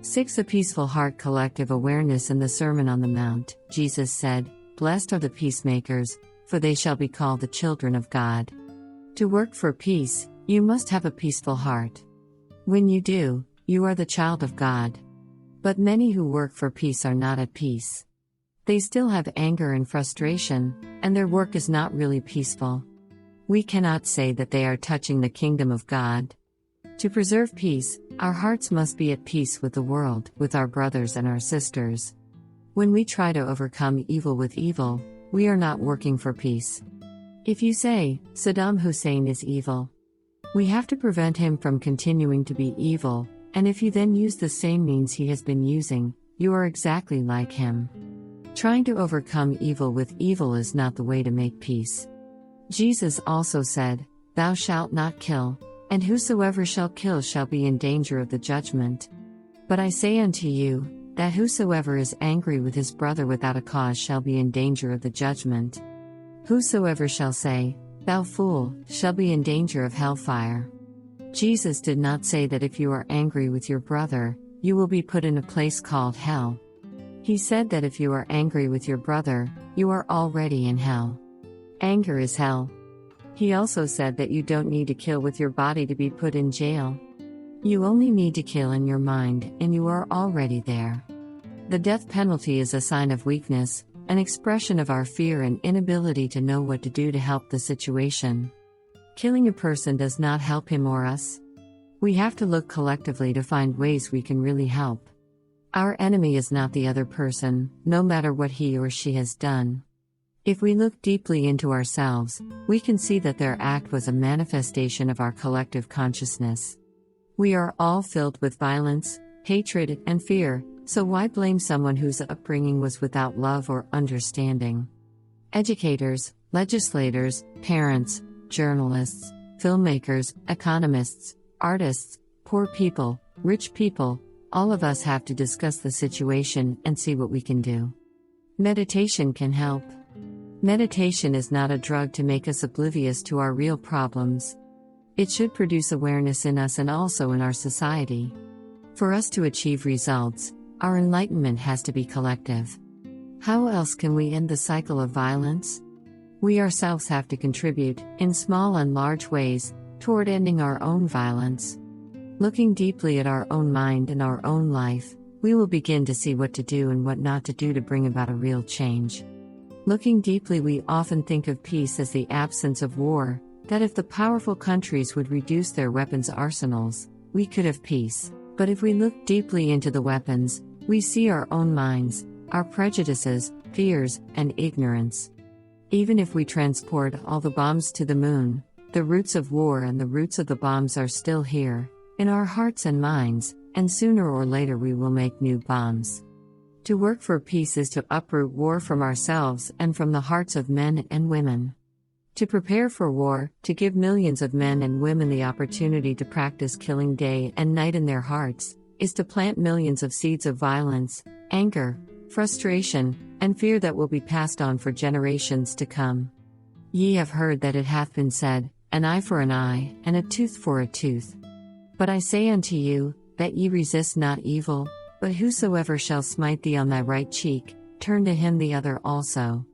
6. A peaceful heart. Collective awareness. In the Sermon on the Mount, Jesus said, "Blessed are the peacemakers, for they shall be called the children of God." To work for peace, you must have a peaceful heart. When you do, you are the child of God. But many who work for peace are not at peace. They still have anger and frustration, and their work is not really peaceful. We cannot say that they are touching the kingdom of God. To preserve peace, our hearts must be at peace with the world, with our brothers and our sisters. When we try to overcome evil with evil, we are not working for peace. If you say, Saddam Hussein is evil, we have to prevent him from continuing to be evil, and if you then use the same means he has been using, you are exactly like him. Trying to overcome evil with evil is not the way to make peace. Jesus also said, "Thou shalt not kill, and whosoever shall kill shall be in danger of the judgment. But I say unto you, that whosoever is angry with his brother without a cause shall be in danger of the judgment. Whosoever shall say, Thou fool, shall be in danger of hellfire." Jesus did not say that if you are angry with your brother, you will be put in a place called hell. He said that if you are angry with your brother, you are already in hell. Anger is hell. He also said that you don't need to kill with your body to be put in jail. You only need to kill in your mind, and you are already there. The death penalty is a sign of weakness, an expression of our fear and inability to know what to do to help the situation. Killing a person does not help him or us. We have to look collectively to find ways we can really help. Our enemy is not the other person, no matter what he or she has done. If we look deeply into ourselves, we can see that their act was a manifestation of our collective consciousness. We are all filled with violence, hatred, and fear, so why blame someone whose upbringing was without love or understanding? Educators, legislators, parents, journalists, filmmakers, economists, artists, poor people, rich people, all of us have to discuss the situation and see what we can do. Meditation can help. Meditation is not a drug to make us oblivious to our real problems. It should produce awareness in us and also in our society. For us to achieve results, our enlightenment has to be collective. How else can we end the cycle of violence? We ourselves have to contribute, in small and large ways, toward ending our own violence. Looking deeply at our own mind and our own life, we will begin to see what to do and what not to do to bring about a real change. Looking deeply, we often think of peace as the absence of war, that if the powerful countries would reduce their weapons arsenals, we could have peace. But if we look deeply into the weapons, we see our own minds, our prejudices, fears, and ignorance. Even if we transport all the bombs to the moon, the roots of war and the roots of the bombs are still here, in our hearts and minds, and sooner or later we will make new bombs. To work for peace is to uproot war from ourselves and from the hearts of men and women. To prepare for war, to give millions of men and women the opportunity to practice killing day and night in their hearts, is to plant millions of seeds of violence, anger, frustration, and fear that will be passed on for generations to come. Ye have heard that it hath been said, An eye for an eye, and a tooth for a tooth. But I say unto you, that ye resist not evil, but whosoever shall smite thee on thy right cheek, turn to him the other also.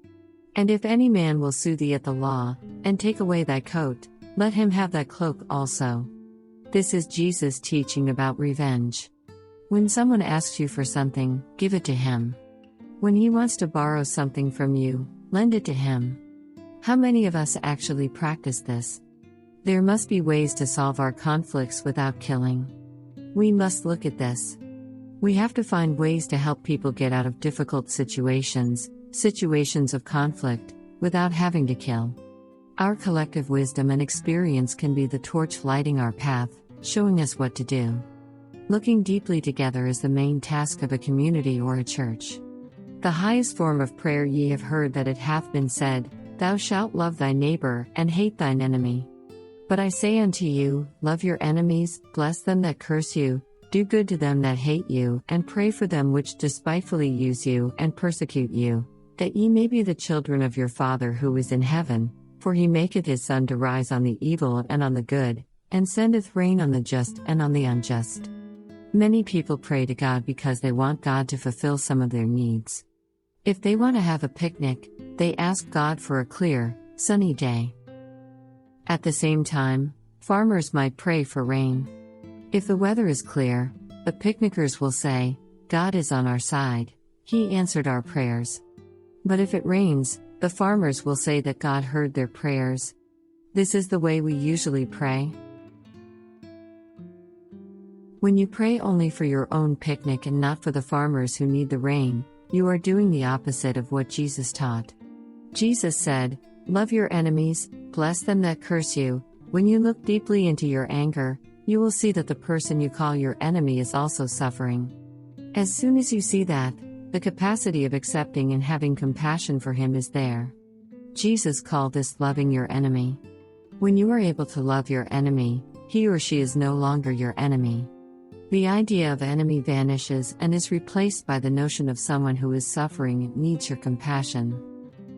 And if any man will sue thee at the law, and take away thy coat, let him have thy cloak also. This is Jesus teaching about revenge. When someone asks you for something, give it to him. When he wants to borrow something from you, lend it to him. How many of us actually practice this? There must be ways to solve our conflicts without killing. We must look at this. We have to find ways to help people get out of difficult situations of conflict, without having to kill. Our collective wisdom and experience can be the torch lighting our path, showing us what to do. Looking deeply together is the main task of a community or a church. The highest form of prayer. Ye have heard that it hath been said, Thou shalt love thy neighbor, and hate thine enemy. But I say unto you, love your enemies, bless them that curse you, do good to them that hate you, and pray for them which despitefully use you and persecute you, that ye may be the children of your Father who is in heaven, for he maketh his sun to rise on the evil and on the good, and sendeth rain on the just and on the unjust. Many people pray to God because they want God to fulfill some of their needs. If they want to have a picnic, they ask God for a clear, sunny day. At the same time, farmers might pray for rain. If the weather is clear, the picnickers will say, God is on our side, He answered our prayers. But if it rains, the farmers will say that God heard their prayers. This is the way we usually pray. When you pray only for your own picnic and not for the farmers who need the rain, you are doing the opposite of what Jesus taught. Jesus said, "Love your enemies, bless them that curse you." When you look deeply into your anger, you will see that the person you call your enemy is also suffering. As soon as you see that, the capacity of accepting and having compassion for him is there. Jesus called this loving your enemy. When you are able to love your enemy, he or she is no longer your enemy. The idea of enemy vanishes and is replaced by the notion of someone who is suffering and needs your compassion.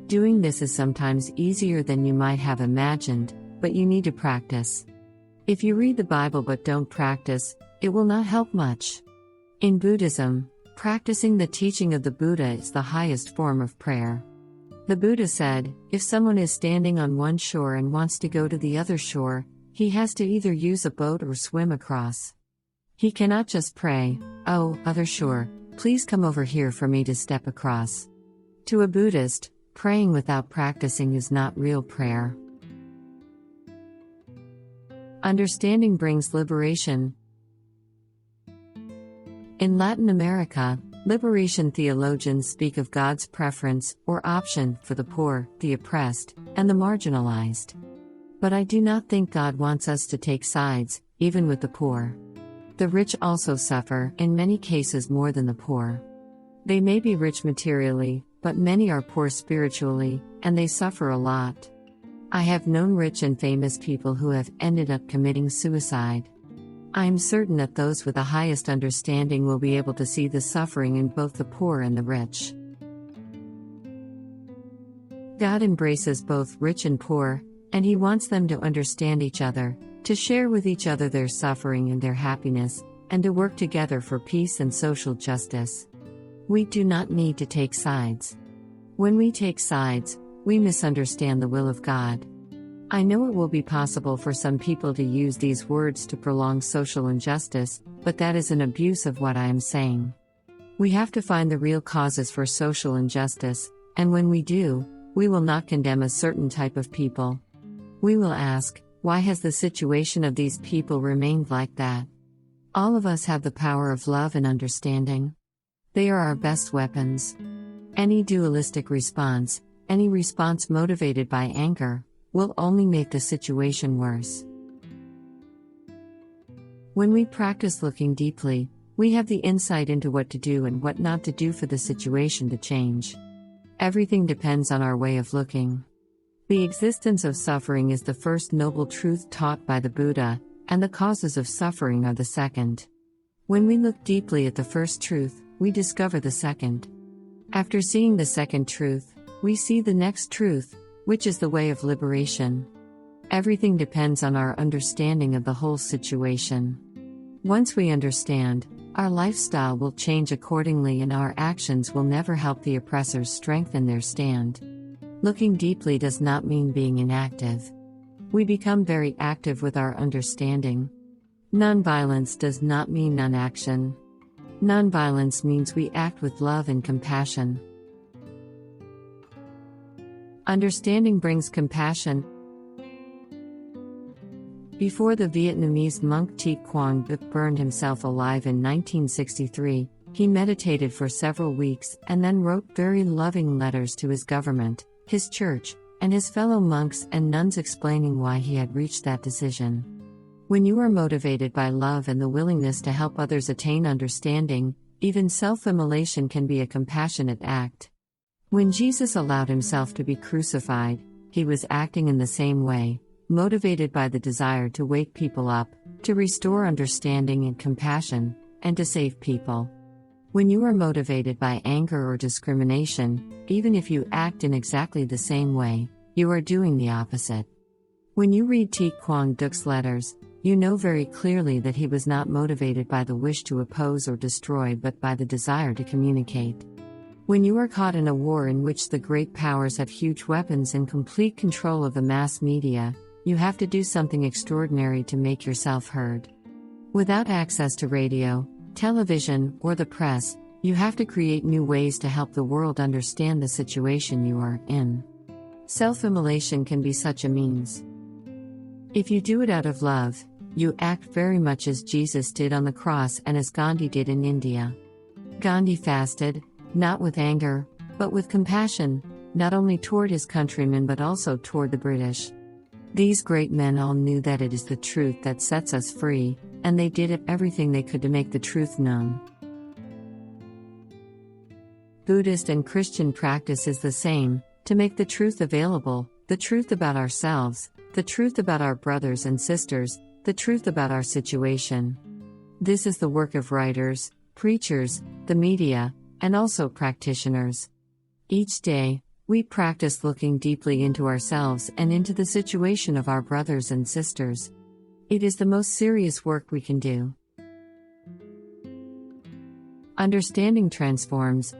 Doing this is sometimes easier than you might have imagined, but you need to practice. If you read the Bible but don't practice, it will not help much. In Buddhism, practicing the teaching of the Buddha is the highest form of prayer. The Buddha said, if someone is standing on one shore and wants to go to the other shore, he has to either use a boat or swim across. He cannot just pray, "Oh, other shore, please come over here for me to step across." To a Buddhist, praying without practicing is not real prayer. Understanding brings liberation. In Latin America, liberation theologians speak of God's preference, or option, for the poor, the oppressed, and the marginalized. But I do not think God wants us to take sides, even with the poor. The rich also suffer, in many cases more than the poor. They may be rich materially, but many are poor spiritually, and they suffer a lot. I have known rich and famous people who have ended up committing suicide. I am certain that those with the highest understanding will be able to see the suffering in both the poor and the rich. God embraces both rich and poor, and He wants them to understand each other, to share with each other their suffering and their happiness, and to work together for peace and social justice. We do not need to take sides. When we take sides, we misunderstand the will of God. I know it will be possible for some people to use these words to prolong social injustice, but that is an abuse of what I am saying. We have to find the real causes for social injustice, and when we do, we will not condemn a certain type of people. We will ask, why has the situation of these people remained like that? All of us have the power of love and understanding. They are our best weapons. Any dualistic response, any response motivated by anger, will only make the situation worse. When we practice looking deeply, we have the insight into what to do and what not to do for the situation to change. Everything depends on our way of looking. The existence of suffering is the first noble truth taught by the Buddha, and the causes of suffering are the second. When we look deeply at the first truth, we discover the second. After seeing the second truth, we see the next truth, which is the way of liberation. Everything depends on our understanding of the whole situation. Once we understand, our lifestyle will change accordingly and our actions will never help the oppressors strengthen their stand. Looking deeply does not mean being inactive. We become very active with our understanding. Nonviolence does not mean non-action. Nonviolence means we act with love and compassion. Understanding brings compassion. Before the Vietnamese monk Thich Nhat Hanh burned himself alive in 1963, he meditated for several weeks and then wrote very loving letters to his government, his church, and his fellow monks and nuns explaining why he had reached that decision. When you are motivated by love and the willingness to help others attain understanding, even self-immolation can be a compassionate act. When Jesus allowed himself to be crucified, he was acting in the same way, motivated by the desire to wake people up, to restore understanding and compassion, and to save people. When you are motivated by anger or discrimination, even if you act in exactly the same way, you are doing the opposite. When you read Thich Nhat Hanh's letters, you know very clearly that he was not motivated by the wish to oppose or destroy but by the desire to communicate. When you are caught in a war in which the great powers have huge weapons and complete control of the mass media, you have to do something extraordinary to make yourself heard. Without access to radio, television, or the press, you have to create new ways to help the world understand the situation you are in. Self-immolation can be such a means. If you do it out of love, you act very much as Jesus did on the cross and as Gandhi did in India. Gandhi fasted, not with anger, but with compassion, not only toward his countrymen but also toward the British. These great men all knew that it is the truth that sets us free, and they did everything they could to make the truth known. Buddhist and Christian practice is the same, to make the truth available, the truth about ourselves, the truth about our brothers and sisters, the truth about our situation. This is the work of writers, preachers, the media, and also practitioners. Each day, we practice looking deeply into ourselves and into the situation of our brothers and sisters. It is the most serious work we can do. Understanding transforms.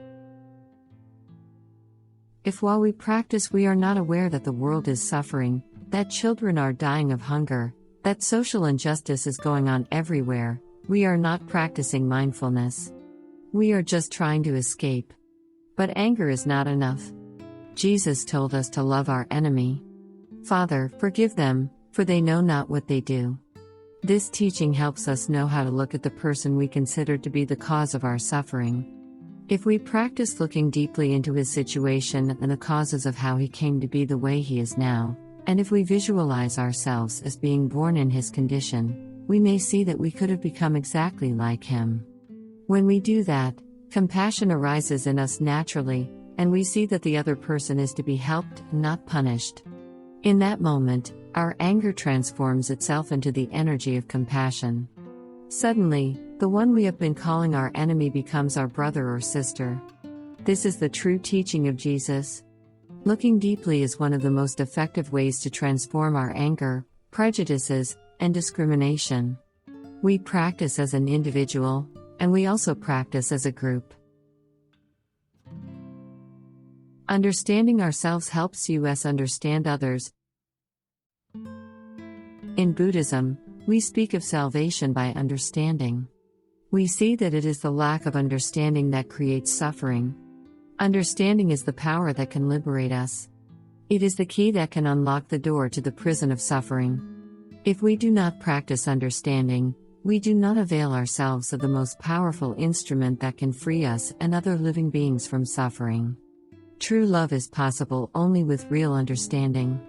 If while we practice we are not aware that the world is suffering, that children are dying of hunger, that social injustice is going on everywhere, we are not practicing mindfulness. We are just trying to escape. But anger is not enough. Jesus told us to love our enemy. Father, forgive them, for they know not what they do. This teaching helps us know how to look at the person we consider to be the cause of our suffering. If we practice looking deeply into his situation and the causes of how he came to be the way he is now, and if we visualize ourselves as being born in his condition, we may see that we could have become exactly like him. When we do that, compassion arises in us naturally, and we see that the other person is to be helped, not punished. In that moment, our anger transforms itself into the energy of compassion. Suddenly, the one we have been calling our enemy becomes our brother or sister. This is the true teaching of Jesus. Looking deeply is one of the most effective ways to transform our anger, prejudices, and discrimination. We practice as an individual, and we also practice as a group. Understanding ourselves helps us understand others. In Buddhism, we speak of salvation by understanding. We see that it is the lack of understanding that creates suffering. Understanding is the power that can liberate us. It is the key that can unlock the door to the prison of suffering. If we do not practice understanding, we do not avail ourselves of the most powerful instrument that can free us and other living beings from suffering. True love is possible only with real understanding.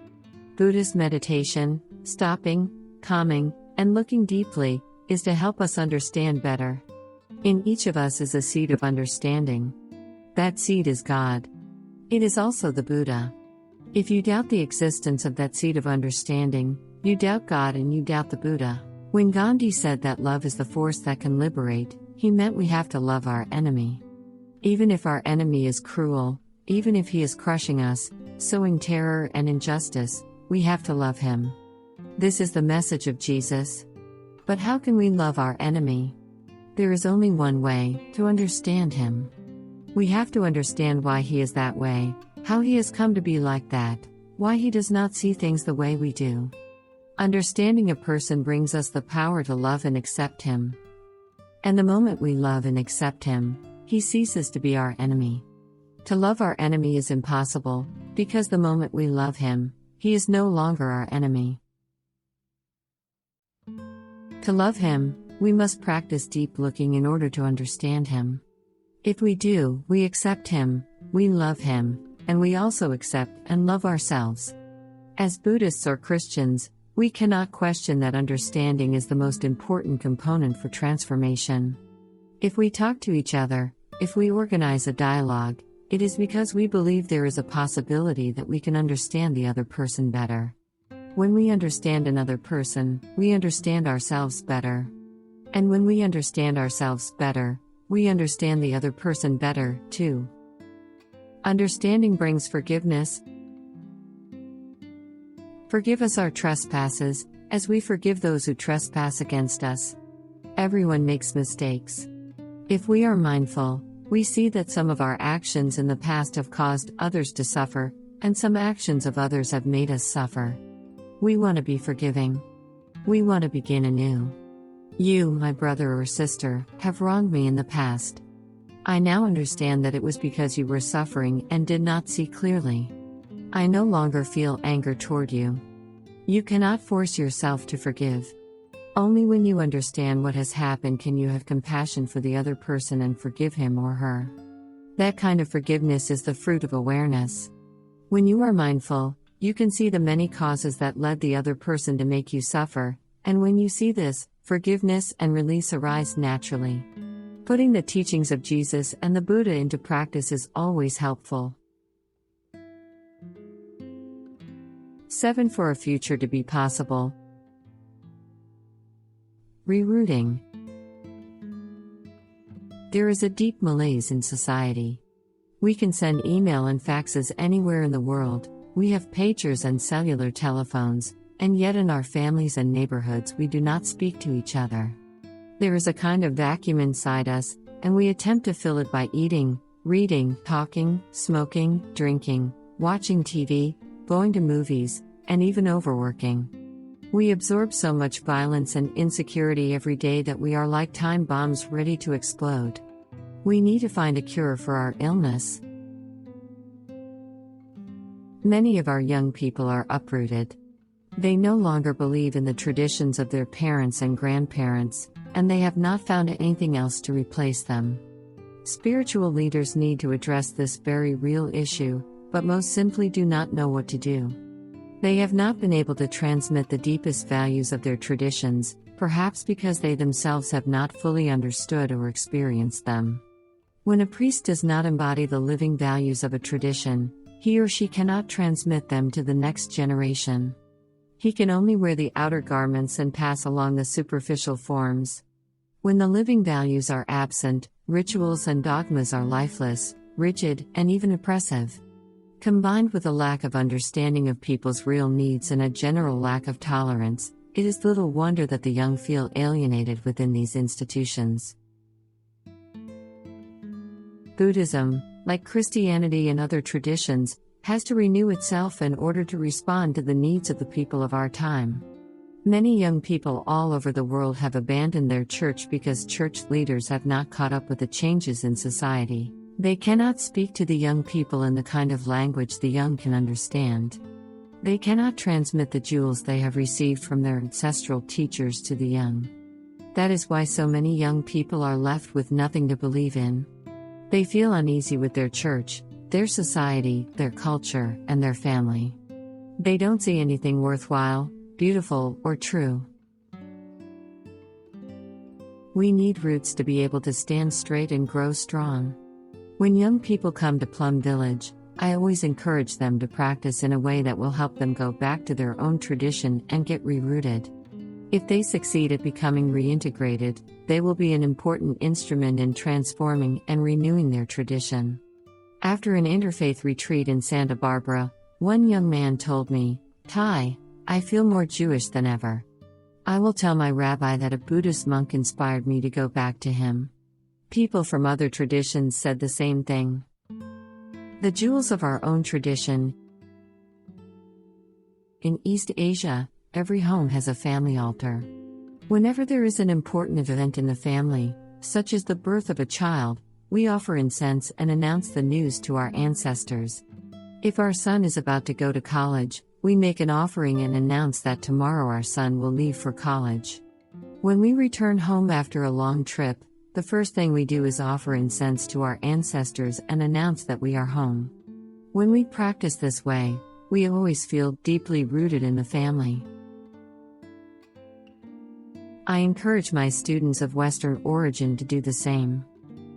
Buddhist meditation, stopping, calming, and looking deeply, is to help us understand better. In each of us is a seed of understanding. That seed is God. It is also the Buddha. If you doubt the existence of that seed of understanding, you doubt God and you doubt the Buddha. When Gandhi said that love is the force that can liberate, he meant we have to love our enemy. Even if our enemy is cruel, even if he is crushing us, sowing terror and injustice, we have to love him. This is the message of Jesus. But how can we love our enemy? There is only one way: to understand him. We have to understand why he is that way, how he has come to be like that, why he does not see things the way we do. Understanding a person brings us the power to love and accept him. And the moment we love and accept him, he ceases to be our enemy. To love our enemy is impossible, because the moment we love him, he is no longer our enemy. To love him, we must practice deep looking in order to understand him. If we do, we accept him, we love him, and we also accept and love ourselves. As Buddhists or Christians, we cannot question that understanding is the most important component for transformation. If we talk to each other, if we organize a dialogue, it is because we believe there is a possibility that we can understand the other person better. When we understand another person, we understand ourselves better. And when we understand ourselves better, we understand the other person better, too. Understanding brings forgiveness. Forgive us our trespasses, as we forgive those who trespass against us. Everyone makes mistakes. If we are mindful, we see that some of our actions in the past have caused others to suffer, and some actions of others have made us suffer. We want to be forgiving. We want to begin anew. You, my brother or sister, have wronged me in the past. I now understand that it was because you were suffering and did not see clearly. I no longer feel anger toward you. You cannot force yourself to forgive. Only when you understand what has happened can you have compassion for the other person and forgive him or her. That kind of forgiveness is the fruit of awareness. When you are mindful, you can see the many causes that led the other person to make you suffer, and when you see this, forgiveness and release arise naturally. Putting the teachings of Jesus and the Buddha into practice is always helpful. 7 For a future to be possible. Rerouting. There is a deep malaise in society. We can send email and faxes anywhere in the world, we have pagers and cellular telephones, and yet in our families and neighborhoods we do not speak to each other. There is a kind of vacuum inside us, and we attempt to fill it by eating, reading, talking, smoking, drinking, watching TV, going to movies, and even overworking. We absorb so much violence and insecurity every day that we are like time bombs ready to explode. We need to find a cure for our illness. Many of our young people are uprooted. They no longer believe in the traditions of their parents and grandparents, and they have not found anything else to replace them. Spiritual leaders need to address this very real issue, but most simply do not know what to do. They have not been able to transmit the deepest values of their traditions, perhaps because they themselves have not fully understood or experienced them. When a priest does not embody the living values of a tradition, he or she cannot transmit them to the next generation. He can only wear the outer garments and pass along the superficial forms. When the living values are absent, rituals and dogmas are lifeless, rigid, and even oppressive. Combined with a lack of understanding of people's real needs and a general lack of tolerance, it is little wonder that the young feel alienated within these institutions. Buddhism, like Christianity and other traditions, has to renew itself in order to respond to the needs of the people of our time. Many young people all over the world have abandoned their church because church leaders have not caught up with the changes in society. They cannot speak to the young people in the kind of language the young can understand. They cannot transmit the jewels they have received from their ancestral teachers to the young. That is why so many young people are left with nothing to believe in. They feel uneasy with their church, their society, their culture, and their family. They don't see anything worthwhile, beautiful, or true. We need roots to be able to stand straight and grow strong. When young people come to Plum Village, I always encourage them to practice in a way that will help them go back to their own tradition and get rerooted. If they succeed at becoming reintegrated, they will be an important instrument in transforming and renewing their tradition. After an interfaith retreat in Santa Barbara, one young man told me, "Tai, I feel more Jewish than ever. I will tell my rabbi that a Buddhist monk inspired me to go back to him." People from other traditions said the same thing. The jewels of our own tradition. In East Asia, every home has a family altar. Whenever there is an important event in the family, such as the birth of a child, we offer incense and announce the news to our ancestors. If our son is about to go to college, we make an offering and announce that tomorrow our son will leave for college. When we return home after a long trip, the first thing we do is offer incense to our ancestors and announce that we are home. When we practice this way, we always feel deeply rooted in the family. I encourage my students of Western origin to do the same.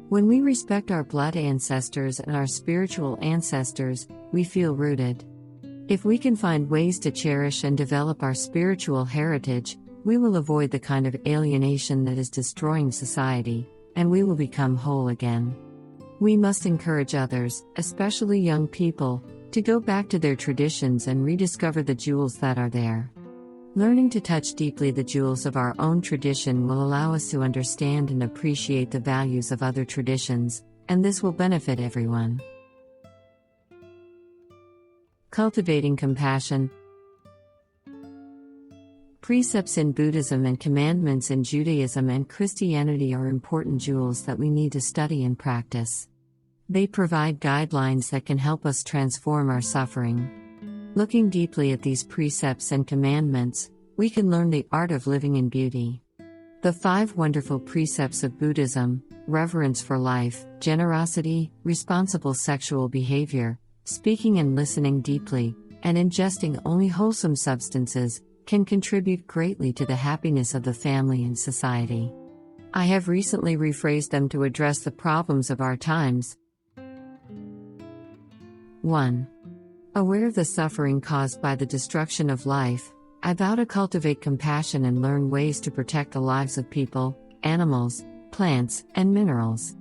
When we respect our blood ancestors and our spiritual ancestors, we feel rooted. If we can find ways to cherish and develop our spiritual heritage, we will avoid the kind of alienation that is destroying society, and we will become whole again. We must encourage others, especially young people, to go back to their traditions and rediscover the jewels that are there. Learning to touch deeply the jewels of our own tradition will allow us to understand and appreciate the values of other traditions, and this will benefit everyone. Cultivating compassion. Precepts in Buddhism and commandments in Judaism and Christianity are important jewels that we need to study and practice. They provide guidelines that can help us transform our suffering. Looking deeply at these precepts and commandments, we can learn the art of living in beauty. The 5 wonderful precepts of Buddhism: reverence for life, generosity, responsible sexual behavior, speaking and listening deeply, and ingesting only wholesome substances, can contribute greatly to the happiness of the family and society. I have recently rephrased them to address the problems of our times. 1. Aware of the suffering caused by the destruction of life, I vow to cultivate compassion and learn ways to protect the lives of people, animals, plants, and minerals.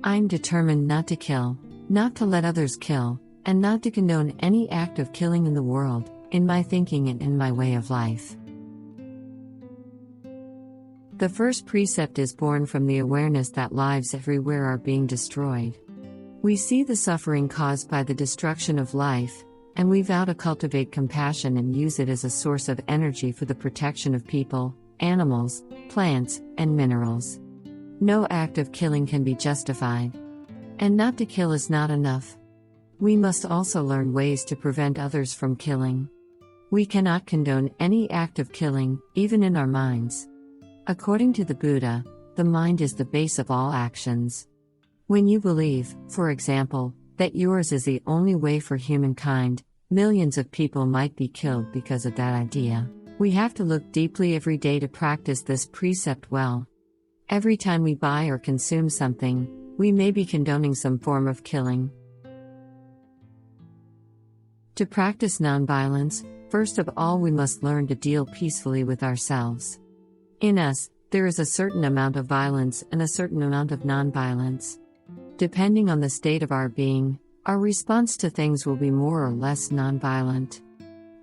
I'm determined not to kill, not to let others kill, and not to condone any act of killing in the world, in my thinking and in my way of life. The first precept is born from the awareness that lives everywhere are being destroyed. We see the suffering caused by the destruction of life, and we vow to cultivate compassion and use it as a source of energy for the protection of people, animals, plants, and minerals. No act of killing can be justified. And not to kill is not enough. We must also learn ways to prevent others from killing. We cannot condone any act of killing, even in our minds. According to the Buddha, the mind is the base of all actions. When you believe, for example, that yours is the only way for humankind, millions of people might be killed because of that idea. We have to look deeply every day to practice this precept well. Every time we buy or consume something, we may be condoning some form of killing. To practice nonviolence, first of all we must learn to deal peacefully with ourselves. In us, there is a certain amount of violence and a certain amount of nonviolence. Depending on the state of our being, our response to things will be more or less nonviolent.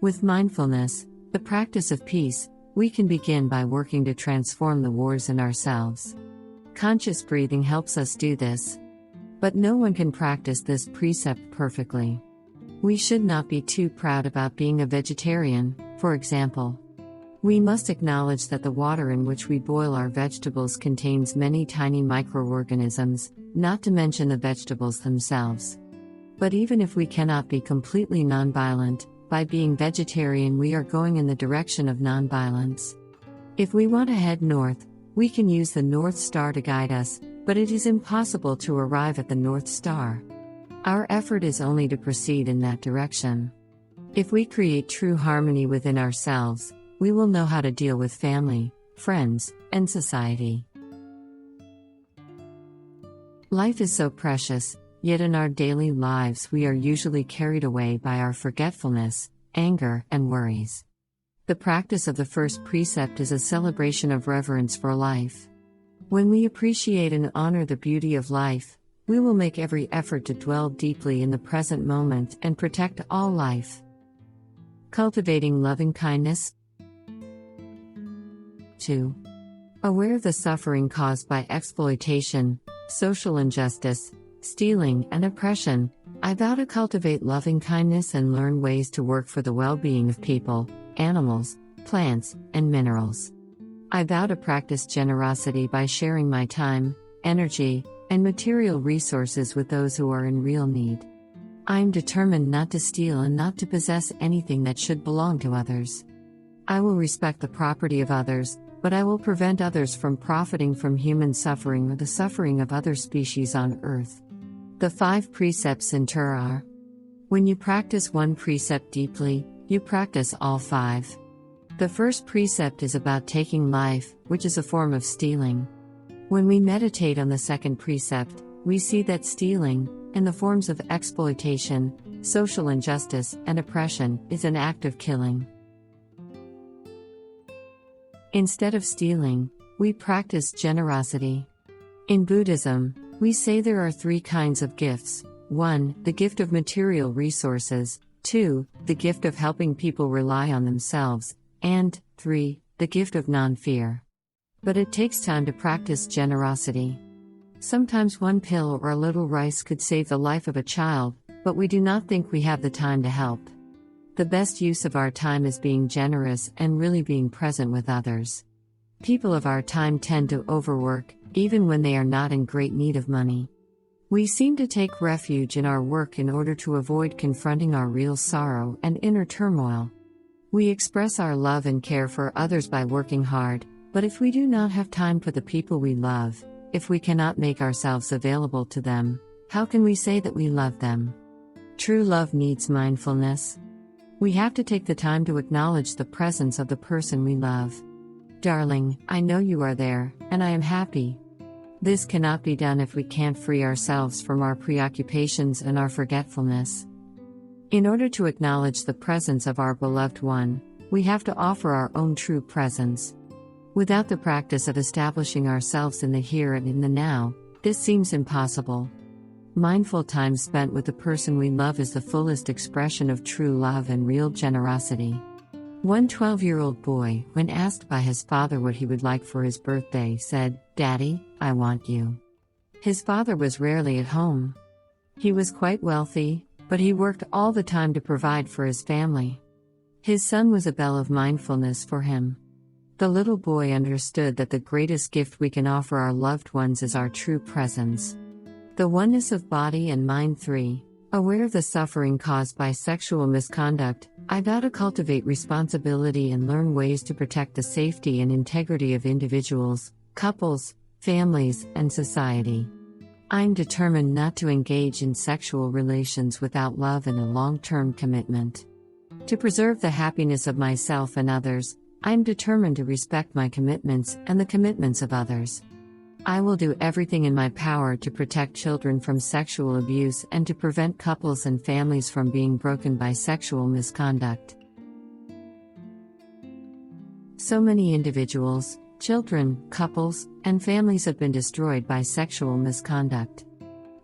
With mindfulness, the practice of peace, we can begin by working to transform the wars in ourselves. Conscious breathing helps us do this. But no one can practice this precept perfectly. We should not be too proud about being a vegetarian, for example. We must acknowledge that the water in which we boil our vegetables contains many tiny microorganisms, not to mention the vegetables themselves. But even if we cannot be completely nonviolent, by being vegetarian we are going in the direction of nonviolence. If we want to head north, we can use the North Star to guide us, but it is impossible to arrive at the North Star. Our effort is only to proceed in that direction. If we create true harmony within ourselves, we will know how to deal with family, friends, and society. Life is so precious, yet in our daily lives we are usually carried away by our forgetfulness, anger, and worries. The practice of the first precept is a celebration of reverence for life. When we appreciate and honor the beauty of life, we will make every effort to dwell deeply in the present moment and protect all life. Cultivating loving kindness. 2. Aware of the suffering caused by exploitation, social injustice, stealing, and oppression, I vow to cultivate loving kindness and learn ways to work for the well-being of people, animals, plants, and minerals. I vow to practice generosity by sharing my time, energy, and material resources with those who are in real need. I am determined not to steal and not to possess anything that should belong to others. I will respect the property of others, but I will prevent others from profiting from human suffering or the suffering of other species on earth. The 5 precepts in Torah are: when you practice one precept deeply, you practice all 5. The first precept is about taking life, which is a form of stealing. When we meditate on the second precept, we see that stealing, in the forms of exploitation, social injustice, and oppression, is an act of killing. Instead of stealing, we practice generosity. In Buddhism, we say there are 3 kinds of gifts: 1. The gift of material resources, 2. The gift of helping people rely on themselves, and 3. The gift of non-fear. But it takes time to practice generosity. Sometimes one pill or a little rice could save the life of a child, but we do not think we have the time to help. The best use of our time is being generous and really being present with others. People of our time tend to overwork, even when they are not in great need of money. We seem to take refuge in our work in order to avoid confronting our real sorrow and inner turmoil. We express our love and care for others by working hard, but if we do not have time for the people we love, if we cannot make ourselves available to them, how can we say that we love them? True love needs mindfulness. We have to take the time to acknowledge the presence of the person we love. Darling, I know you are there, and I am happy. This cannot be done if we can't free ourselves from our preoccupations and our forgetfulness. In order to acknowledge the presence of our beloved one, we have to offer our own true presence. Without the practice of establishing ourselves in the here and in the now, this seems impossible. Mindful time spent with the person we love is the fullest expression of true love and real generosity. One 12-year-old boy, when asked by his father what he would like for his birthday, said, "Daddy, I want you." His father was rarely at home. He was quite wealthy, but he worked all the time to provide for his family. His son was a bell of mindfulness for him. The little boy understood that the greatest gift we can offer our loved ones is our true presence. The oneness of body and mind. 3. Aware of the suffering caused by sexual misconduct, I vow to cultivate responsibility and learn ways to protect the safety and integrity of individuals, couples, families, and society. I'm determined not to engage in sexual relations without love and a long-term commitment. To preserve the happiness of myself and others, I'm determined to respect my commitments and the commitments of others. I will do everything in my power to protect children from sexual abuse and to prevent couples and families from being broken by sexual misconduct. So many individuals, children, couples, and families have been destroyed by sexual misconduct.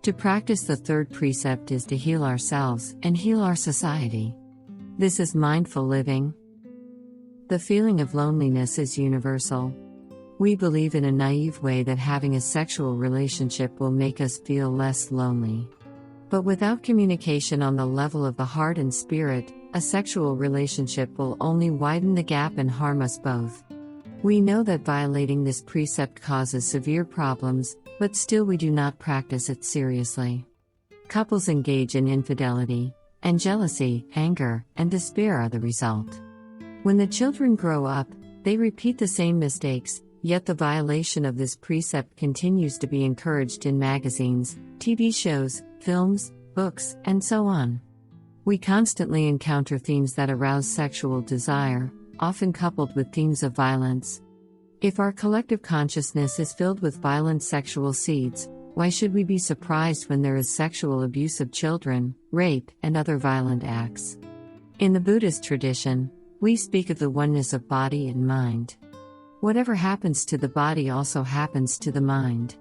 To practice the third precept is to heal ourselves and heal our society. This is mindful living. The feeling of loneliness is universal. We believe in a naive way that having a sexual relationship will make us feel less lonely. But without communication on the level of the heart and spirit, a sexual relationship will only widen the gap and harm us both. We know that violating this precept causes severe problems, but still we do not practice it seriously. Couples engage in infidelity, and jealousy, anger, and despair are the result. When the children grow up, they repeat the same mistakes. Yet the violation of this precept continues to be encouraged in magazines, TV shows, films, books, and so on. We constantly encounter themes that arouse sexual desire, often coupled with themes of violence. If our collective consciousness is filled with violent sexual seeds, why should we be surprised when there is sexual abuse of children, rape, and other violent acts? In the Buddhist tradition, we speak of the oneness of body and mind. Whatever happens to the body also happens to the mind.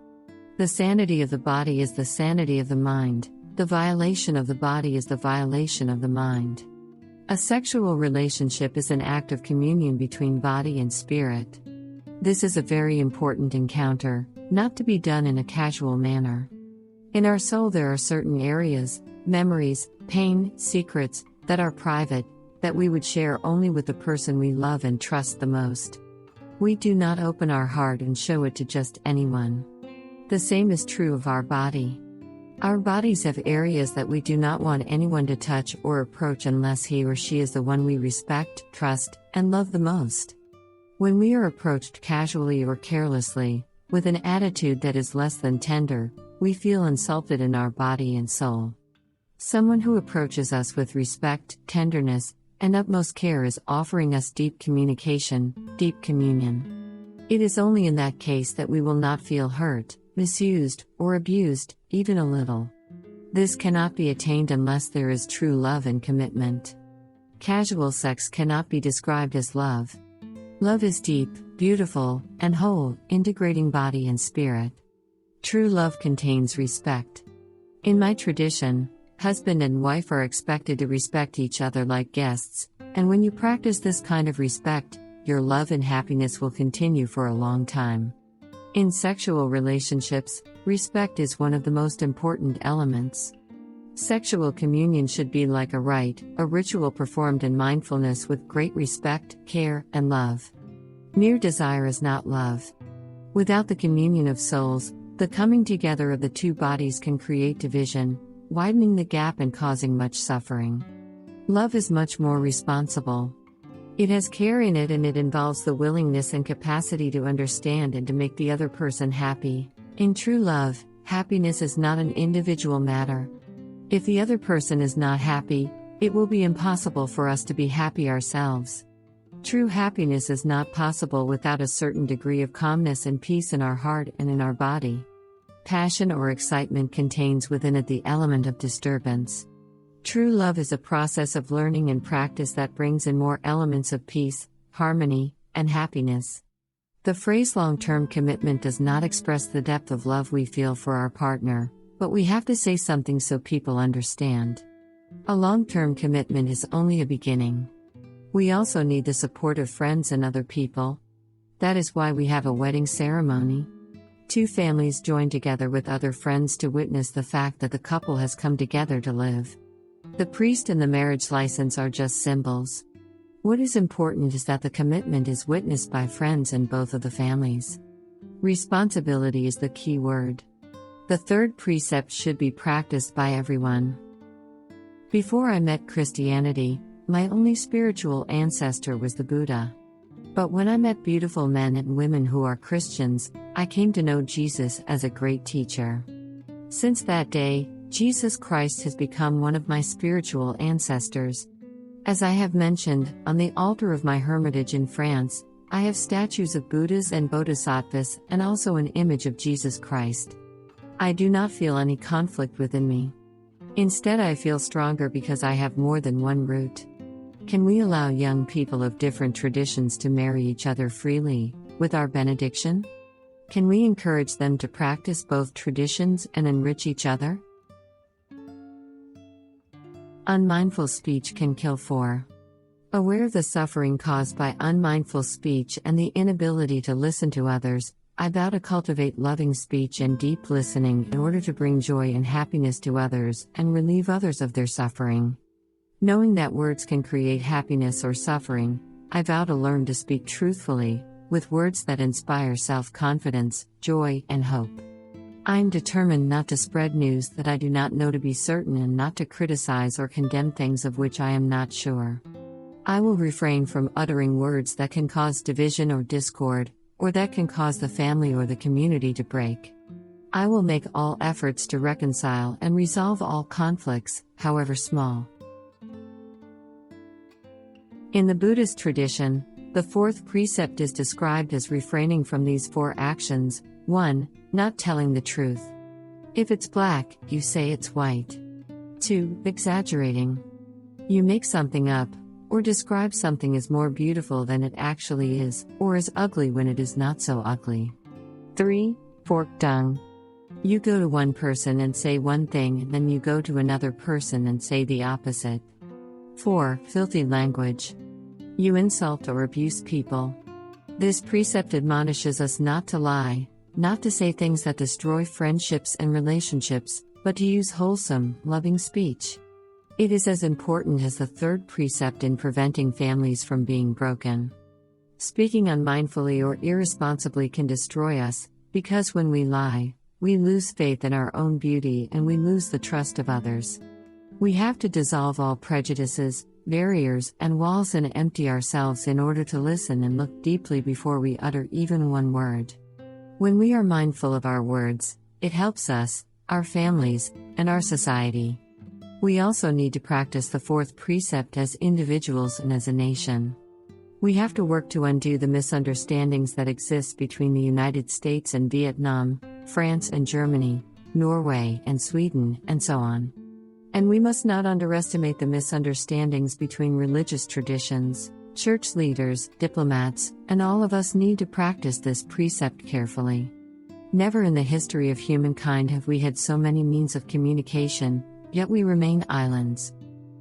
The sanity of the body is the sanity of the mind, the violation of the body is the violation of the mind. A sexual relationship is an act of communion between body and spirit. This is a very important encounter, not to be done in a casual manner. In our soul there are certain areas, memories, pain, secrets, that are private, that we would share only with the person we love and trust the most. We do not open our heart and show it to just anyone. The same is true of our body. Our bodies have areas that we do not want anyone to touch or approach unless he or she is the one we respect, trust, and love the most. When we are approached casually or carelessly, with an attitude that is less than tender, we feel insulted in our body and soul. Someone who approaches us with respect, tenderness, and utmost care is offering us deep communication, deep communion. It is only in that case that we will not feel hurt, misused, or abused, even a little. This cannot be attained unless there is true love and commitment. Casual sex cannot be described as love. Love is deep, beautiful, and whole, integrating body and spirit. True love contains respect. In my tradition, husband and wife are expected to respect each other like guests, and when you practice this kind of respect, your love and happiness will continue for a long time. In sexual relationships, respect is one of the most important elements. Sexual communion should be like a rite, a ritual performed in mindfulness with great respect, care, and love. Mere desire is not love. Without the communion of souls, the coming together of the two bodies can create division, widening the gap and causing much suffering. Love is much more responsible. It has care in it, and it involves the willingness and capacity to understand and to make the other person happy. In true love, happiness is not an individual matter. If the other person is not happy, it will be impossible for us to be happy ourselves. True happiness is not possible without a certain degree of calmness and peace in our heart and in our body. Passion or excitement contains within it the element of disturbance. True love is a process of learning and practice that brings in more elements of peace, harmony, and happiness. The phrase long-term commitment does not express the depth of love we feel for our partner, but we have to say something so people understand. A long-term commitment is only a beginning. We also need the support of friends and other people. That is why we have a wedding ceremony. Two families join together with other friends to witness the fact that the couple has come together to live. The priest and the marriage license are just symbols. What is important is that the commitment is witnessed by friends in both of the families. Responsibility is the key word. The third precept should be practiced by everyone. Before I met Christianity, my only spiritual ancestor was the Buddha. But when I met beautiful men and women who are Christians, I came to know Jesus as a great teacher. Since that day, Jesus Christ has become one of my spiritual ancestors. As I have mentioned, on the altar of my hermitage in France, I have statues of Buddhas and Bodhisattvas and also an image of Jesus Christ. I do not feel any conflict within me. Instead, I feel stronger because I have more than one root. Can we allow young people of different traditions to marry each other freely, with our benediction? Can we encourage them to practice both traditions and enrich each other? Unmindful speech can kill. 4. Aware of the suffering caused by unmindful speech and the inability to listen to others, I vow to cultivate loving speech and deep listening in order to bring joy and happiness to others and relieve others of their suffering. Knowing that words can create happiness or suffering, I vow to learn to speak truthfully, with words that inspire self-confidence, joy, and hope. I am determined not to spread news that I do not know to be certain and not to criticize or condemn things of which I am not sure. I will refrain from uttering words that can cause division or discord, or that can cause the family or the community to break. I will make all efforts to reconcile and resolve all conflicts, however small. In the Buddhist tradition, the fourth precept is described as refraining from these 4 actions. 1. Not telling the truth. If it's black, you say it's white. 2. Exaggerating. You make something up, or describe something as more beautiful than it actually is, or as ugly when it is not so ugly. 3. Forked tongue. You go to one person and say one thing and then you go to another person and say the opposite. 4. Filthy language. You insult or abuse people. This precept admonishes us not to lie, not to say things that destroy friendships and relationships, but to use wholesome, loving speech. It is as important as the third precept in preventing families from being broken. Speaking unmindfully or irresponsibly can destroy us, because when we lie, we lose faith in our own beauty and we lose the trust of others. We have to dissolve all prejudices, barriers, and walls and empty ourselves in order to listen and look deeply before we utter even one word. When we are mindful of our words, it helps us, our families, and our society. We also need to practice the fourth precept as individuals and as a nation. We have to work to undo the misunderstandings that exist between the United States and Vietnam, France and Germany, Norway and Sweden, and so on. And we must not underestimate the misunderstandings between religious traditions. Church leaders, diplomats, and all of us need to practice this precept carefully. Never in the history of humankind have we had so many means of communication, yet we remain islands.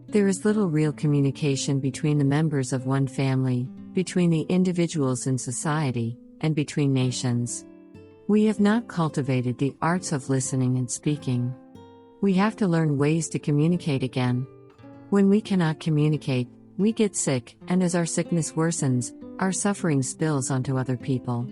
There is little real communication between the members of one family, between the individuals in society, and between nations. We have not cultivated the arts of listening and speaking. We have to learn ways to communicate again. When we cannot communicate, we get sick, and as our sickness worsens, our suffering spills onto other people.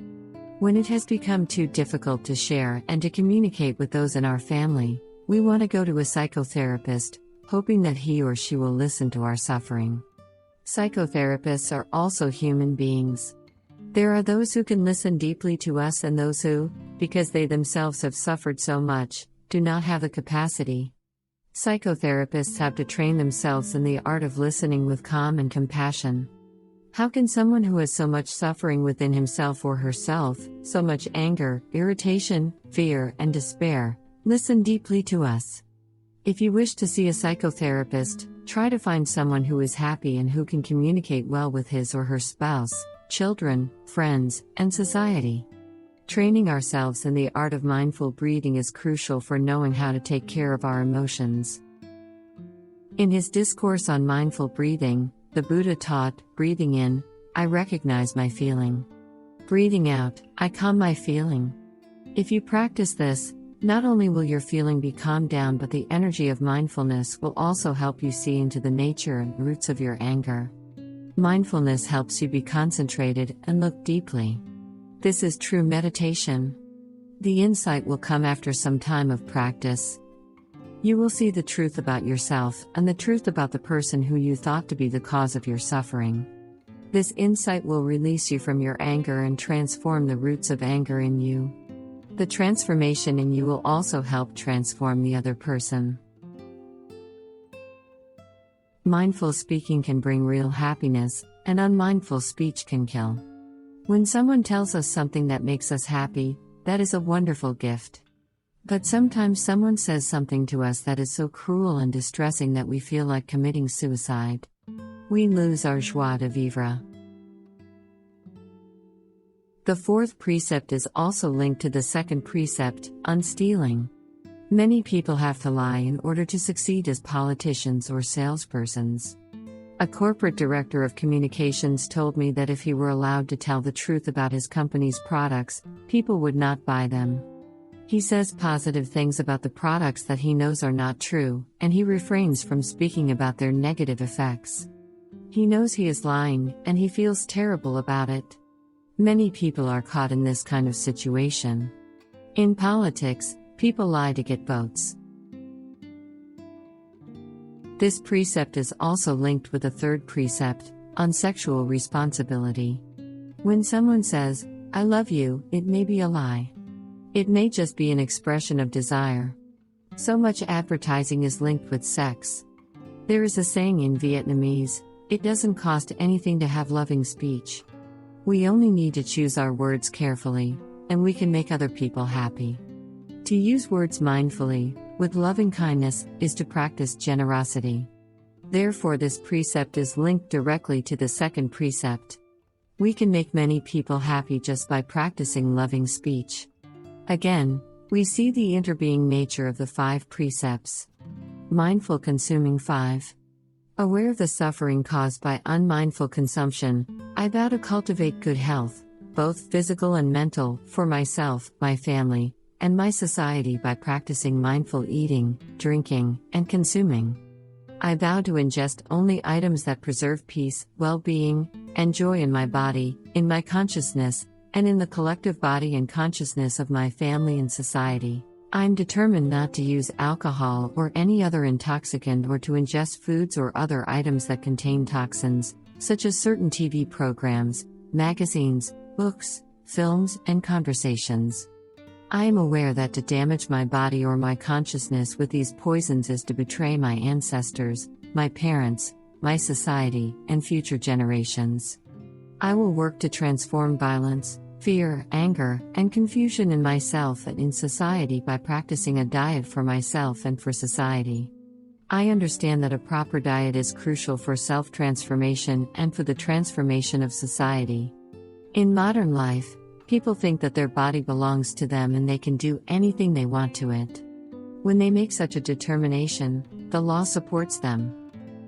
When it has become too difficult to share and to communicate with those in our family, we want to go to a psychotherapist, hoping that he or she will listen to our suffering. Psychotherapists are also human beings. There are those who can listen deeply to us and those who, because they themselves have suffered so much, do not have the capacity. Psychotherapists have to train themselves in the art of listening with calm and compassion. How can someone who has so much suffering within himself or herself, so much anger, irritation, fear, and despair, listen deeply to us? If you wish to see a psychotherapist, try to find someone who is happy and who can communicate well with his or her spouse, children, friends, and society. Training ourselves in the art of mindful breathing is crucial for knowing how to take care of our emotions. In his discourse on mindful breathing, the Buddha taught, breathing in, I recognize my feeling. Breathing out, I calm my feeling. If you practice this, not only will your feeling be calmed down, but the energy of mindfulness will also help you see into the nature and roots of your anger. Mindfulness helps you be concentrated and look deeply. This is true meditation. The insight will come after some time of practice. You will see the truth about yourself and the truth about the person who you thought to be the cause of your suffering. This insight will release you from your anger and transform the roots of anger in you. The transformation in you will also help transform the other person. Mindful speaking can bring real happiness, and unmindful speech can kill. When someone tells us something that makes us happy, that is a wonderful gift. But sometimes someone says something to us that is so cruel and distressing that we feel like committing suicide. We lose our joie de vivre. The fourth precept is also linked to the second precept, unstealing. Many people have to lie in order to succeed as politicians or salespersons. A corporate director of communications told me that if he were allowed to tell the truth about his company's products, people would not buy them. He says positive things about the products that he knows are not true, and he refrains from speaking about their negative effects. He knows he is lying, and he feels terrible about it. Many people are caught in this kind of situation. In politics, people lie to get votes. This precept is also linked with a third precept, on sexual responsibility. When someone says, I love you, it may be a lie. It may just be an expression of desire. So much advertising is linked with sex. There is a saying in Vietnamese, it doesn't cost anything to have loving speech. We only need to choose our words carefully, and we can make other people happy. To use words mindfully, with loving kindness, is to practice generosity. Therefore, this precept is linked directly to the second precept. We can make many people happy just by practicing loving speech. Again, we see the interbeing nature of the 5 precepts. Mindful consuming 5. Aware of the suffering caused by unmindful consumption, I vow to cultivate good health, both physical and mental, for myself, my family, and my society by practicing mindful eating, drinking, and consuming. I vow to ingest only items that preserve peace, well-being, and joy in my body, in my consciousness, and in the collective body and consciousness of my family and society. I am determined not to use alcohol or any other intoxicant or to ingest foods or other items that contain toxins, such as certain TV programs, magazines, books, films, and conversations. I am aware that to damage my body or my consciousness with these poisons is to betray my ancestors, my parents, my society, and future generations. I will work to transform violence, fear, anger, and confusion in myself and in society by practicing a diet for myself and for society. I understand that a proper diet is crucial for self-transformation and for the transformation of society. In modern life, people think that their body belongs to them and they can do anything they want to it. When they make such a determination, the law supports them.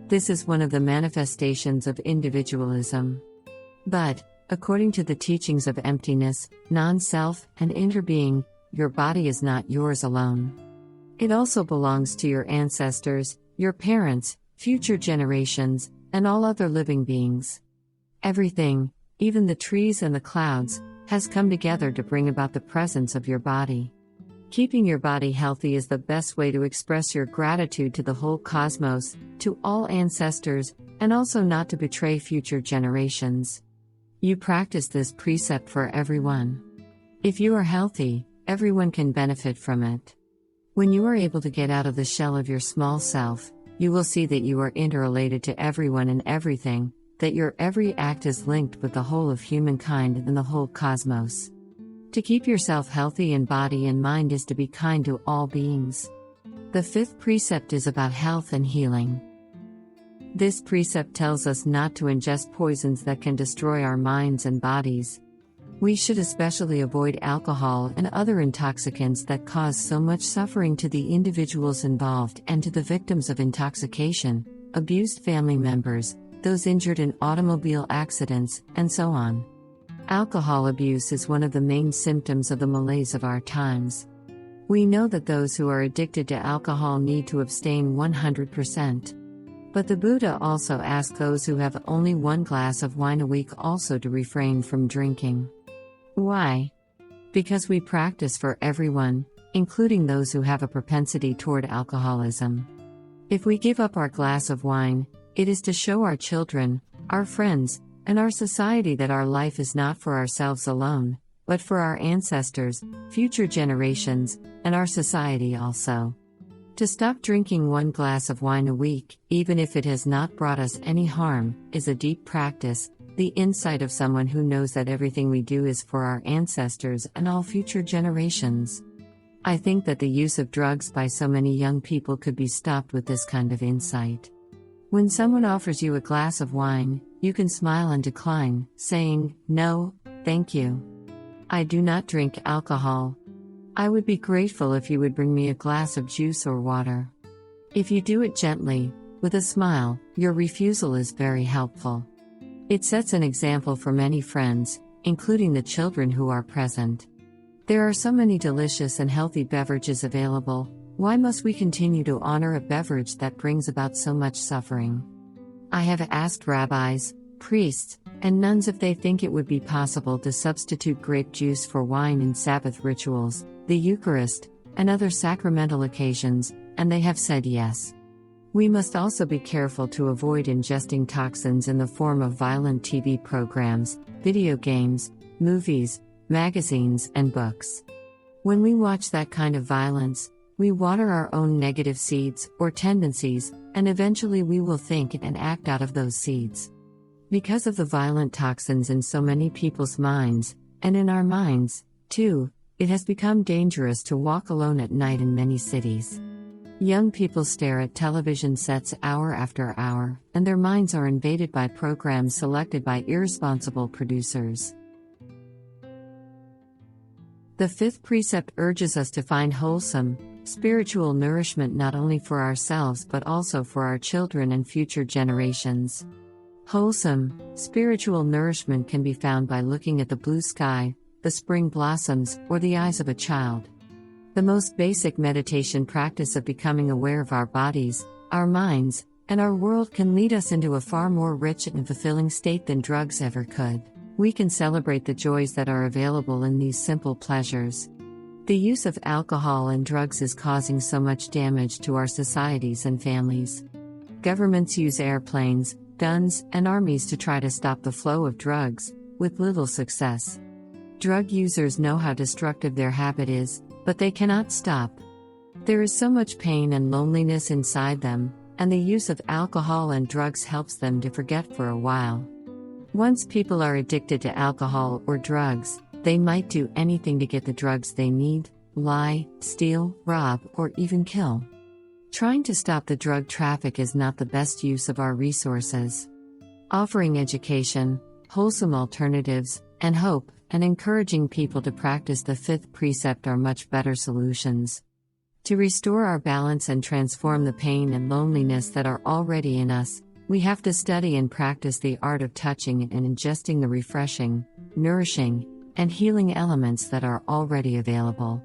This is one of the manifestations of individualism. But, according to the teachings of emptiness, non-self, and interbeing, your body is not yours alone. It also belongs to your ancestors, your parents, future generations, and all other living beings. Everything, even the trees and the clouds, has come together to bring about the presence of your body. Keeping your body healthy is the best way to express your gratitude to the whole cosmos, to all ancestors, and also not to betray future generations. You practice this precept for everyone. If you are healthy, everyone can benefit from it. When you are able to get out of the shell of your small self, you will see that you are interrelated to everyone and everything, that your every act is linked with the whole of humankind and the whole cosmos. To keep yourself healthy in body and mind is to be kind to all beings. The fifth precept is about health and healing. This precept tells us not to ingest poisons that can destroy our minds and bodies. We should especially avoid alcohol and other intoxicants that cause so much suffering to the individuals involved and to the victims of intoxication, abused family members, those injured in automobile accidents, and so on. Alcohol abuse is one of the main symptoms of the malaise of our times. We know that those who are addicted to alcohol need to abstain 100%. But the Buddha also asked those who have only 1 glass of wine a week also to refrain from drinking. Why? Because we practice for everyone, including those who have a propensity toward alcoholism. If we give up our glass of wine, it is to show our children, our friends, and our society that our life is not for ourselves alone, but for our ancestors, future generations, and our society also. To stop drinking 1 glass of wine a week, even if it has not brought us any harm, is a deep practice, the insight of someone who knows that everything we do is for our ancestors and all future generations. I think that the use of drugs by so many young people could be stopped with this kind of insight. When someone offers you a glass of wine, you can smile and decline, saying, "No, thank you. I do not drink alcohol. I would be grateful if you would bring me a glass of juice or water." If you do it gently, with a smile, your refusal is very helpful. It sets an example for many friends, including the children who are present. There are so many delicious and healthy beverages available. Why must we continue to honor a beverage that brings about so much suffering? I have asked rabbis, priests, and nuns if they think it would be possible to substitute grape juice for wine in Sabbath rituals, the Eucharist, and other sacramental occasions, and they have said yes. We must also be careful to avoid ingesting toxins in the form of violent TV programs, video games, movies, magazines, and books. When we watch that kind of violence, we water our own negative seeds, or tendencies, and eventually we will think and act out of those seeds. Because of the violent toxins in so many people's minds, and in our minds, too, it has become dangerous to walk alone at night in many cities. Young people stare at television sets hour after hour, and their minds are invaded by programs selected by irresponsible producers. The fifth precept urges us to find wholesome, spiritual nourishment not only for ourselves but also for our children and future generations. Wholesome, spiritual nourishment can be found by looking at the blue sky, the spring blossoms, or the eyes of a child. The most basic meditation practice of becoming aware of our bodies, our minds, and our world can lead us into a far more rich and fulfilling state than drugs ever could. We can celebrate the joys that are available in these simple pleasures. The use of alcohol and drugs is causing so much damage to our societies and families. Governments use airplanes, guns, and armies to try to stop the flow of drugs, with little success. Drug users know how destructive their habit is, but they cannot stop. There is so much pain and loneliness inside them, and the use of alcohol and drugs helps them to forget for a while. Once people are addicted to alcohol or drugs, they might do anything to get the drugs they need, lie, steal, rob, or even kill. Trying to stop the drug traffic is not the best use of our resources. Offering education, wholesome alternatives, and hope, and encouraging people to practice the fifth precept are much better solutions. To restore our balance and transform the pain and loneliness that are already in us, We have to study and practice the art of touching and ingesting the refreshing, nourishing, and healing elements that are already available.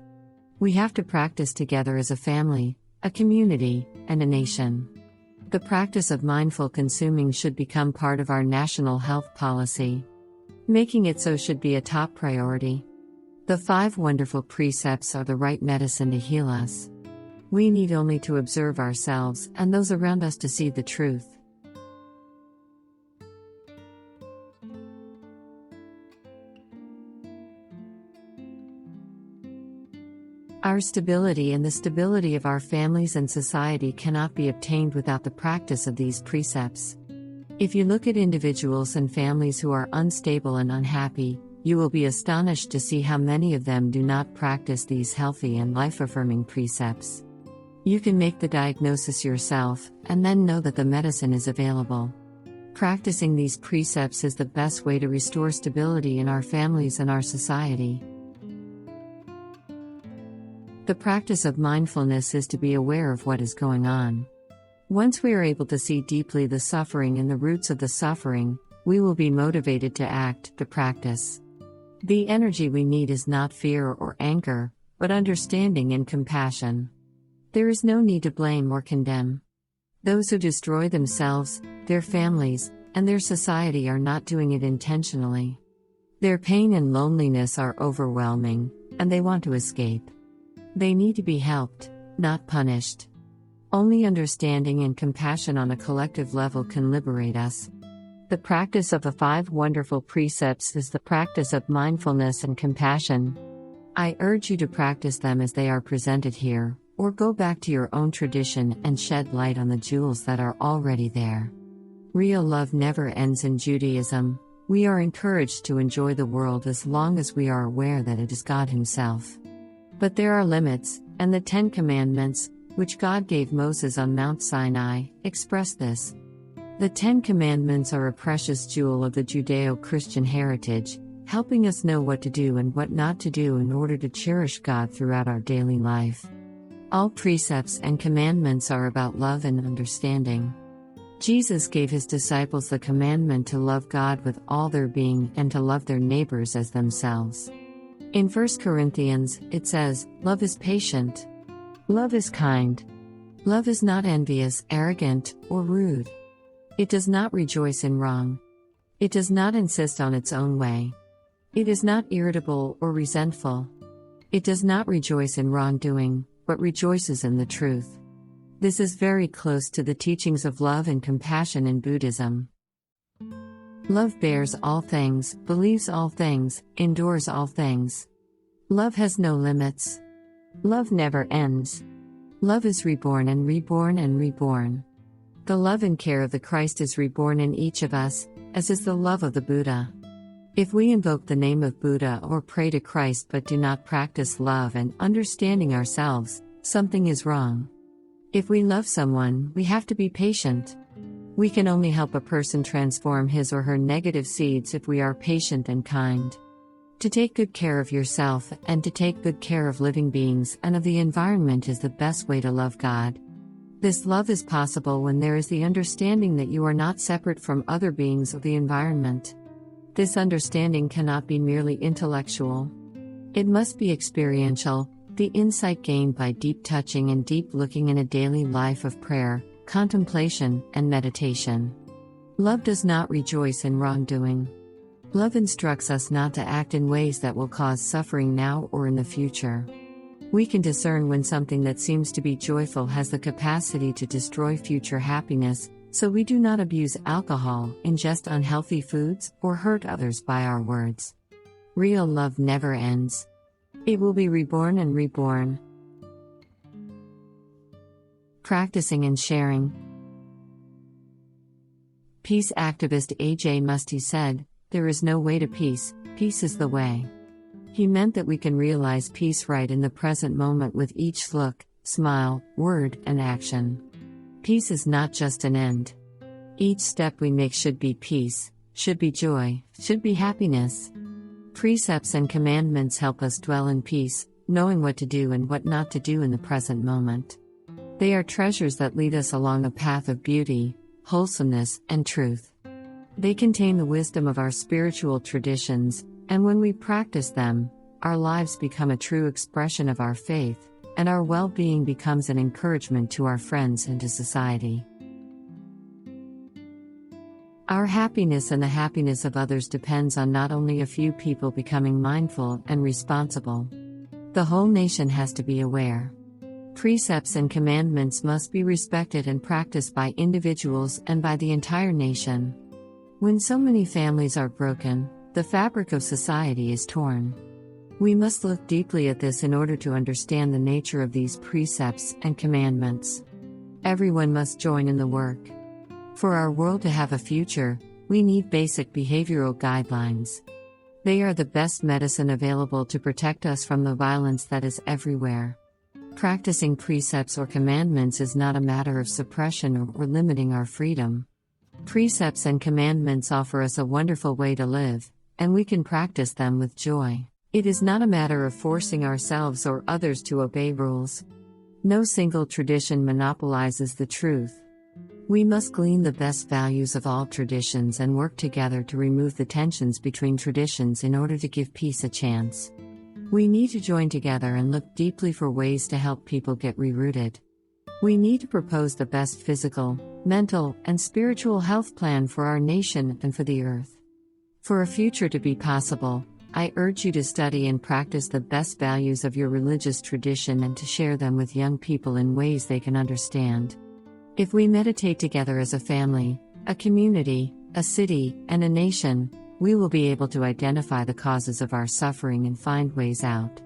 We have to practice together as a family, a community, and a nation. The practice of mindful consuming should become part of our national health policy. Making it so should be a top priority. The 5 wonderful precepts are the right medicine to heal us. We need only to observe ourselves and those around us to see the truth. Our stability and the stability of our families and society cannot be obtained without the practice of these precepts. If you look at individuals and families who are unstable and unhappy, you will be astonished to see how many of them do not practice these healthy and life-affirming precepts. You can make the diagnosis yourself, and then know that the medicine is available. Practicing these precepts is the best way to restore stability in our families and our society. The practice of mindfulness is to be aware of what is going on. Once we are able to see deeply the suffering and the roots of the suffering, we will be motivated to act, to practice. The energy we need is not fear or anger, but understanding and compassion. There is no need to blame or condemn. Those who destroy themselves, their families, and their society are not doing it intentionally. Their pain and loneliness are overwhelming, and they want to escape. They need to be helped, not punished. Only understanding and compassion on a collective level can liberate us. The practice of the 5 wonderful precepts is the practice of mindfulness and compassion. I urge you to practice them as they are presented here, or go back to your own tradition and shed light on the jewels that are already there. Real love never ends in Judaism. We are encouraged to enjoy the world as long as we are aware that it is God Himself. But there are limits, and the 10 Commandments, which God gave Moses on Mount Sinai, express this. The 10 Commandments are a precious jewel of the Judeo-Christian heritage, helping us know what to do and what not to do in order to cherish God throughout our daily life. All precepts and commandments are about love and understanding. Jesus gave His disciples the commandment to love God with all their being and to love their neighbors as themselves. In 1 Corinthians, it says, "Love is patient. Love is kind. Love is not envious, arrogant, or rude. It does not rejoice in wrong. It does not insist on its own way. It is not irritable or resentful. It does not rejoice in wrongdoing, but rejoices in the truth." This is very close to the teachings of love and compassion in Buddhism. Love bears all things, believes all things, endures all things. Love has no limits. Love never ends. Love is reborn and reborn and reborn. The love and care of the Christ is reborn in each of us, as is the love of the Buddha. If we invoke the name of Buddha or pray to Christ but do not practice love and understanding ourselves, something is wrong. If we love someone, we have to be patient. We can only help a person transform his or her negative seeds if we are patient and kind. To take good care of yourself and to take good care of living beings and of the environment is the best way to love God. This love is possible when there is the understanding that you are not separate from other beings of the environment. This understanding cannot be merely intellectual. It must be experiential, the insight gained by deep touching and deep looking in a daily life of prayer, contemplation, and meditation. Love does not rejoice in wrongdoing. Love instructs us not to act in ways that will cause suffering now or in the future. We can discern when something that seems to be joyful has the capacity to destroy future happiness, so we do not abuse alcohol, ingest unhealthy foods, or hurt others by our words. Real love never ends. It will be reborn and reborn. Practicing and sharing. Peace activist A.J. Muste said, "There is no way to peace, peace is the way." He meant that we can realize peace right in the present moment with each look, smile, word, and action. Peace is not just an end. Each step we make should be peace, should be joy, should be happiness. Precepts and commandments help us dwell in peace, knowing what to do and what not to do in the present moment. They are treasures that lead us along a path of beauty, wholesomeness, and truth. They contain the wisdom of our spiritual traditions, and when we practice them, our lives become a true expression of our faith, and our well-being becomes an encouragement to our friends and to society. Our happiness and the happiness of others depends on not only a few people becoming mindful and responsible. The whole nation has to be aware. Precepts and commandments must be respected and practiced by individuals and by the entire nation. When so many families are broken, the fabric of society is torn. We must look deeply at this in order to understand the nature of these precepts and commandments. Everyone must join in the work. For our world to have a future, we need basic behavioral guidelines. They are the best medicine available to protect us from the violence that is everywhere. Practicing precepts or commandments is not a matter of suppression or limiting our freedom. Precepts and commandments offer us a wonderful way to live, and we can practice them with joy. It is not a matter of forcing ourselves or others to obey rules. No single tradition monopolizes the truth. We must glean the best values of all traditions and work together to remove the tensions between traditions in order to give peace a chance. We need to join together and look deeply for ways to help people get rerouted. We need to propose the best physical, mental, and spiritual health plan for our nation and for the earth. For a future to be possible, I urge you to study and practice the best values of your religious tradition and to share them with young people in ways they can understand. If we meditate together as a family, a community, a city, and a nation, we will be able to identify the causes of our suffering and find ways out.